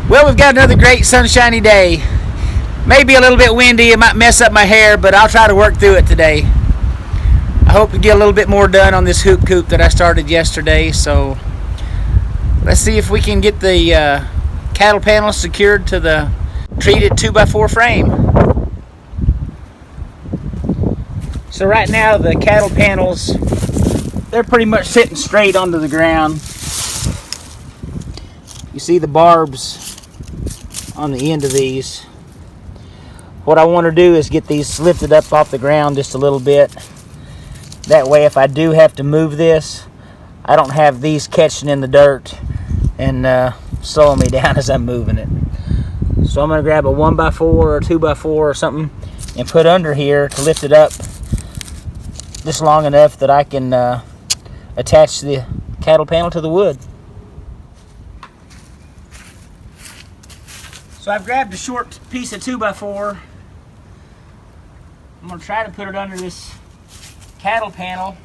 Well, we've got another great sunshiny day. Maybe a little bit windy, it might mess up my hair, but I'll try to work through it today. I hope to get a little bit more done on this hoop coop that I started yesterday, so let's see if we can get the cattle panels secured to the treated 2x4 frame. So right now the cattle panels, they're pretty much sitting straight onto the ground. You see the barbs on the end of these. What I want to do is get these lifted up off the ground just a little bit. That way if I do have to move this, I don't have these catching in the dirt and slowing me down as I'm moving it. So I'm going to grab a 1x4 or 2x4 or something and put under here to lift it up just long enough that I can attach the cattle panel to the wood. So I've grabbed a short piece of 2x4. I'm going to try to put it under this cattle panel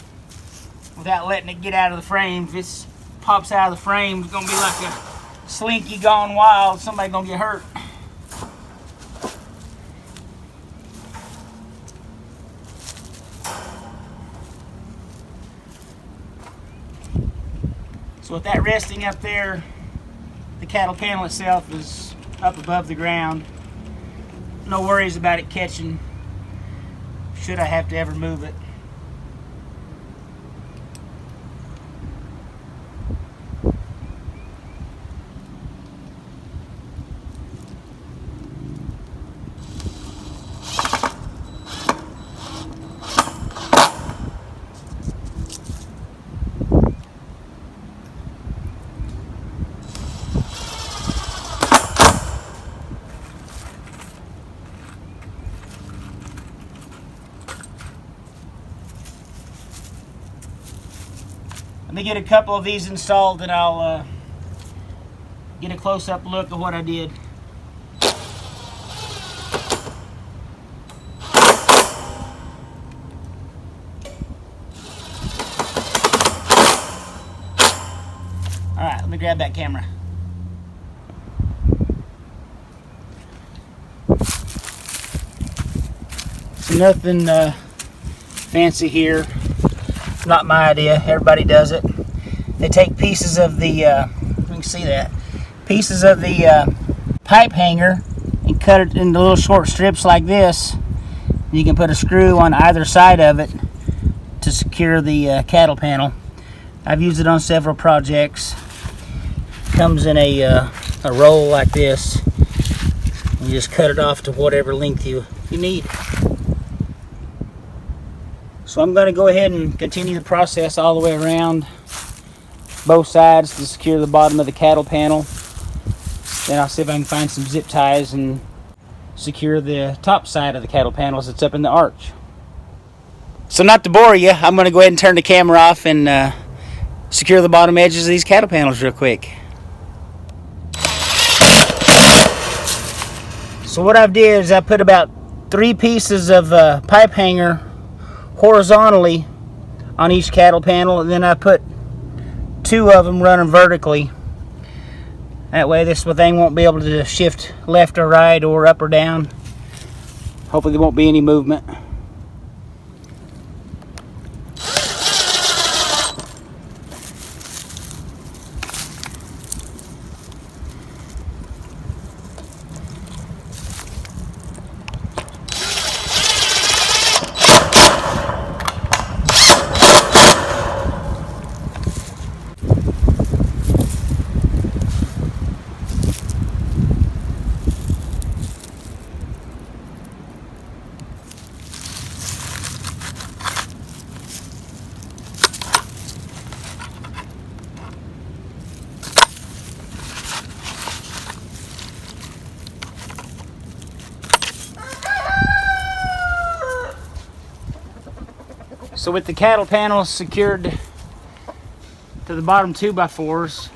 without letting it get out of the frame. If this pops out of the frame, it's going to be like a slinky gone wild. Somebody's going to get hurt. So with that resting up there, the cattle panel itself is up above the ground. No worries about it catching should I have to ever move it. Let me get a couple of these installed and I'll get a close-up look at what I did. Alright, let me grab that camera. So nothing fancy here. Not my idea. Everybody does it. They take pieces of the, you can see that, pieces of the pipe hanger and cut it into little short strips like this. You can put a screw on either side of it to secure the cattle panel. I've used it on several projects. Comes in a roll like this. You just cut it off to whatever length you need. So I'm going to go ahead and continue the process all the way around both sides to secure the bottom of the cattle panel. Then I'll see if I can find some zip ties and secure the top side of the cattle panels that's up in the arch. So not to bore you, I'm going to go ahead and turn the camera off and secure the bottom edges of these cattle panels real quick. So what I've did is I put about 3 pieces of pipe hanger horizontally on each cattle panel, and then I put 2 of them running vertically. That way this thing won't be able to shift left or right or up or down. Hopefully there won't be any movement. So with the cattle panels secured to the bottom 2x4s,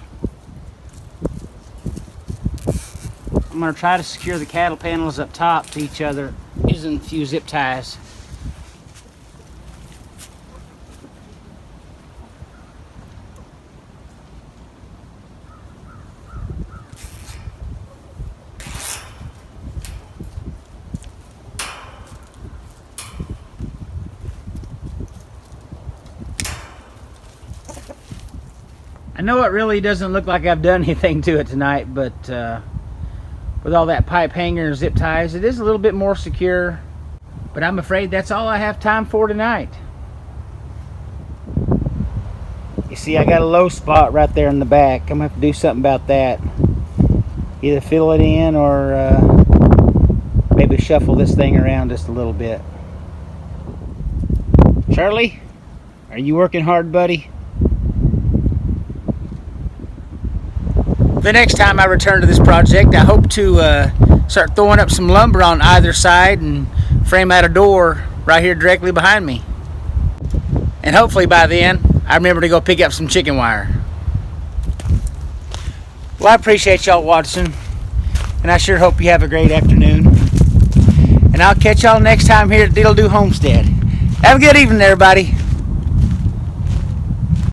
I'm going to try to secure the cattle panels up top to each other using a few zip ties. know it really doesn't look like I've done anything to it tonight, but with all that pipe hanger and zip ties, it is a little bit more secure. But I'm afraid that's all I have time for tonight. You see, I got a low spot right there in the back. I'm gonna have to do something about that. Either fill it in or maybe shuffle this thing around just a little bit. Charlie, are you working hard, buddy? The next time I return to this project, I hope to start throwing up some lumber on either side and frame out a door right here directly behind me. And hopefully by then, I remember to go pick up some chicken wire. Well, I appreciate y'all watching, and I sure hope you have a great afternoon. And I'll catch y'all next time here at Diddle Do Homestead. Have a good evening, everybody.